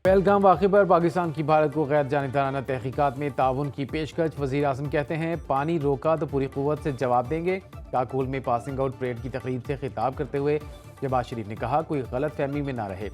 پہلگام واقعے پر پاکستان کی بھارت کو غیر جانبدارانہ تحقیقات میں تعاون کی پیشکش۔ وزیر اعظم کہتے ہیں پانی روکا تو پوری قوت سے جواب دیں گے۔ کاکول میں پاسنگ آؤٹ پریڈ کی تقریب سے خطاب کرتے ہوئے شہباز شریف نے کہا کوئی غلط فہمی میں نہ رہے،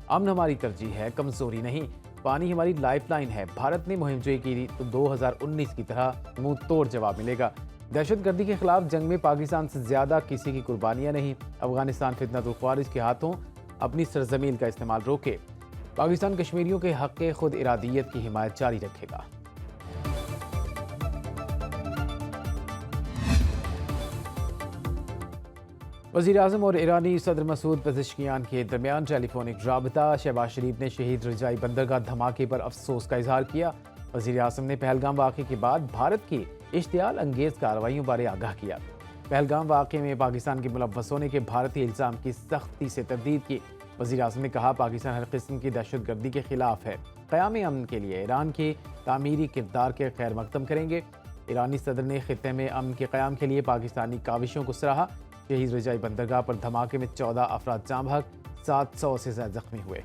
امن ہماری ترجیح ہے، کمزوری نہیں۔ پانی ہماری لائف لائن ہے۔ بھارت نے مہم جوئی کی تو 2019 کی طرح منہ توڑ جواب ملے گا۔ دہشت گردی کے خلاف جنگ میں پاکستان سے زیادہ کسی کی قربانیاں نہیں۔ افغانستان فتنۃ الخوارج کے ہاتھوں اپنی سرزمین کا استعمال روکے۔ پاکستان کشمیریوں کے حق خود ارادیت کی حمایت جاری رکھے گا۔ وزیر اعظم اور ایرانی صدر مسعود پزشکیان کے درمیان ٹیلی فونک رابطہ۔ شہباز شریف نے شہید رجائی بندرگاہ دھماکے پر افسوس کا اظہار کیا۔ وزیر اعظم نے پہلگام واقعے کے بعد بھارت کی اشتعال انگیز کارروائیوں بارے آگاہ کیا۔ پہلگام واقعے میں پاکستان کے ملوث ہونے کے بھارتی الزام کی سختی سے تردید کی۔ وزیر اعظم نے کہا پاکستان ہر قسم کی دہشت گردی کے خلاف ہے۔ قیام امن کے لیے ایران کے تعمیری کردار کے خیر مقدم کریں گے۔ ایرانی صدر نے خطے میں امن کے قیام کے لیے پاکستانی کاوشوں کو سراہا۔ شہید رجائی بندرگاہ پر دھماکے میں 14 افراد جاں بحق، 700 سے زیادہ زخمی ہوئے۔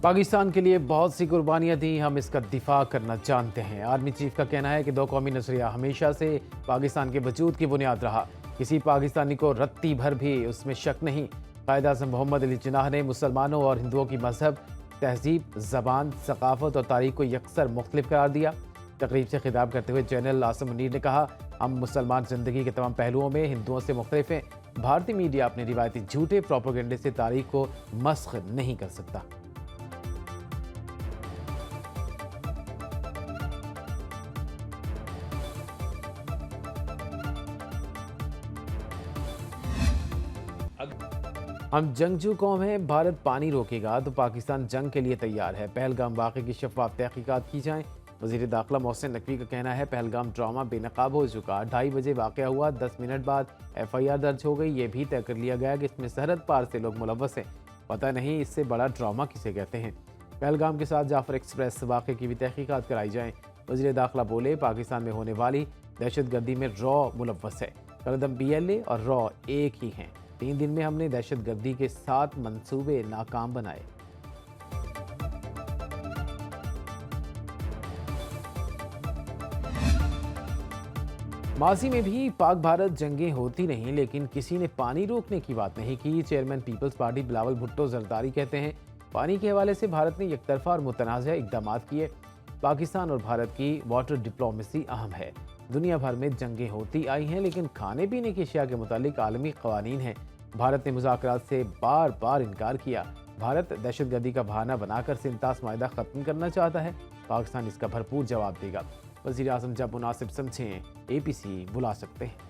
پاکستان کے لیے بہت سی قربانیاں دیں، ہم اس کا دفاع کرنا جانتے ہیں۔ آرمی چیف کا کہنا ہے کہ دو قومی نظریہ ہمیشہ سے پاکستان کے وجود کی بنیاد رہا۔ کسی پاکستانی کو رتی بھر بھی اس میں شک نہیں۔ قائد اعظم محمد علی جناح نے مسلمانوں اور ہندوؤں کی مذہب، تہذیب، زبان، ثقافت اور تاریخ کو یکسر مختلف قرار دیا۔ تقریب سے خطاب کرتے ہوئے جنرل عاصم منیر نے کہا ہم مسلمان زندگی کے تمام پہلوؤں میں ہندوؤں سے مختلف ہیں۔ بھارتی میڈیا اپنے روایتی جھوٹے پروپیگنڈے سے تاریخ کو مسخ نہیں کر سکتا۔ ہم جنگجو قوم ہیں، بھارت پانی روکے گا تو پاکستان جنگ کے لیے تیار ہے۔ پہلگام واقعے کی شفاف تحقیقات کی جائیں۔ وزیر داخلہ محسن نقوی کا کہنا ہے پہلگام ڈرامہ بے نقاب ہو چکا۔ 2:30 بجے واقعہ ہوا، 10 منٹ بعد FIR درج ہو گئی۔ یہ بھی طے کر لیا گیا کہ اس میں سرحد پار سے لوگ ملوث ہیں۔ پتہ نہیں اس سے بڑا ڈرامہ کسے کہتے ہیں۔ پہلگام کے ساتھ جعفر ایکسپریس واقعے کی بھی تحقیقات کرائی جائیں۔ وزیر داخلہ بولے پاکستان میں ہونے والی دہشت گردی میں را ملوث ہے۔ قلعم PLA اور را ایک ہی ہیں۔ 3 دن میں ہم نے دہشت گردی کے 7 منصوبے ناکام بنائے۔ ماضی میں بھی پاک بھارت جنگیں ہوتی رہیں لیکن کسی نے پانی روکنے کی بات نہیں کی۔ چیئرمین پیپلز پارٹی بلاول بھٹو زرداری کہتے ہیں پانی کے حوالے سے بھارت نے یک طرفہ اور متنازع اقدامات کیے۔ پاکستان اور بھارت کی واٹر ڈپلومیسی اہم ہے۔ دنیا بھر میں جنگیں ہوتی آئی ہیں لیکن کھانے پینے کی اشیاء کے متعلق عالمی قوانین ہیں۔ بھارت نے مذاکرات سے بار بار انکار کیا۔ بھارت دہشت گردی کا بہانہ بنا کر سنتاس معاہدہ ختم کرنا چاہتا ہے۔ پاکستان اس کا بھرپور جواب دے گا۔ وزیر اعظم جب مناسب سمجھیں APC بلا سکتے ہیں۔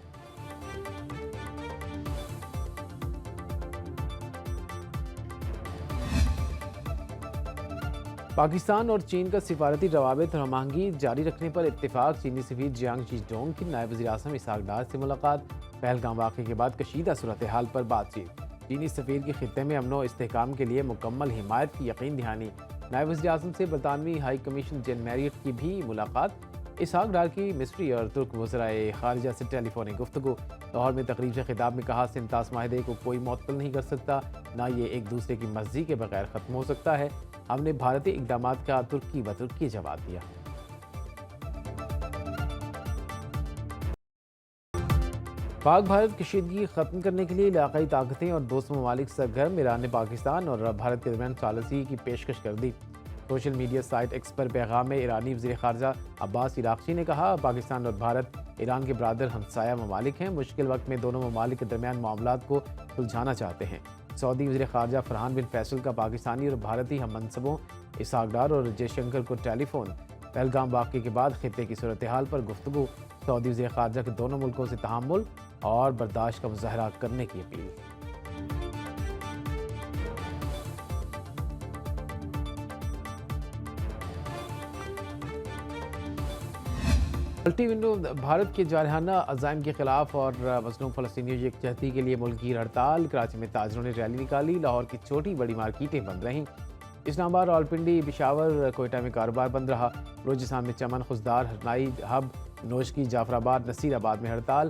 پاکستان اور چین کا سفارتی روابط اور ہم آہنگی جاری رکھنے پر اتفاق۔ چینی سفیر جیانگ شی ڈونگ کی نائب وزیر اعظم اسحاق ڈار سے ملاقات۔ پہلگام واقعے کے بعد کشیدہ صورتحال پر بات چیت۔ چینی سفیر کی خطے میں امن و استحکام کے لیے مکمل حمایت کی یقین دہانی۔ نائب وزیر اعظم سے برطانوی ہائی کمیشن جین میریٹ کی بھی ملاقات۔ اسحاق ڈار کی مصری اور ترک وزرائے خارجہ سے ٹیلی فونک گفتگو۔ لاہور میں تقریب سے خطاب میں کہا سنتاس معاہدے کو کوئی معطل نہیں کر سکتا، نہ یہ ایک دوسرے کی مرضی کے بغیر ختم ہو سکتا ہے۔ ہم نے بھارتی اقدامات کا ترکی و ترکی جواب دیا۔ پاک بھارت کشیدگی ختم کرنے کے لیے علاقائی طاقتیں اور دوست ممالک سرگرم۔ ایران نے پاکستان اور بھارت کے درمیان ثالثی کی پیشکش کر دی۔ سوشل میڈیا سائٹ ایکس پر پیغام میں ایرانی وزیر خارجہ عباس عراقچی نے کہا پاکستان اور بھارت ایران کے برادر ہمسایہ ممالک ہیں۔ مشکل وقت میں دونوں ممالک کے درمیان معاملات کو سلجھانا چاہتے ہیں۔ سعودی وزیر خارجہ فرحان بن فیصل کا پاکستانی اور بھارتی ہم منصبوں اسحاق ڈار اور جے شنکر کو ٹیلی فون۔ پہلگام واقعے کے بعد خطے کی صورتحال پر گفتگو۔ سعودی وزیر خارجہ کے دونوں ملکوں سے تحمل اور برداشت کا مظاہرہ کرنے کی اپیل۔ ملٹی ونڈو بھارت کے جارحانہ عزائم کے خلاف اور مظلوم فلسطینیوں کی یکجہتی کے لیے ملکی ہڑتال۔ کراچی میں تاجروں نے ریلی نکالی۔ لاہور کی چھوٹی بڑی مارکیٹیں بند رہیں۔ اسلام آباد، راولپنڈی، پشاور، کوئٹہ میں کاروبار بند رہا۔ بلوچستان میں چمن، خضدار، ہرنائی، ہب، نوشکی، جعفر آباد، نصیر آباد میں ہڑتال۔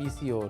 ECO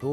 2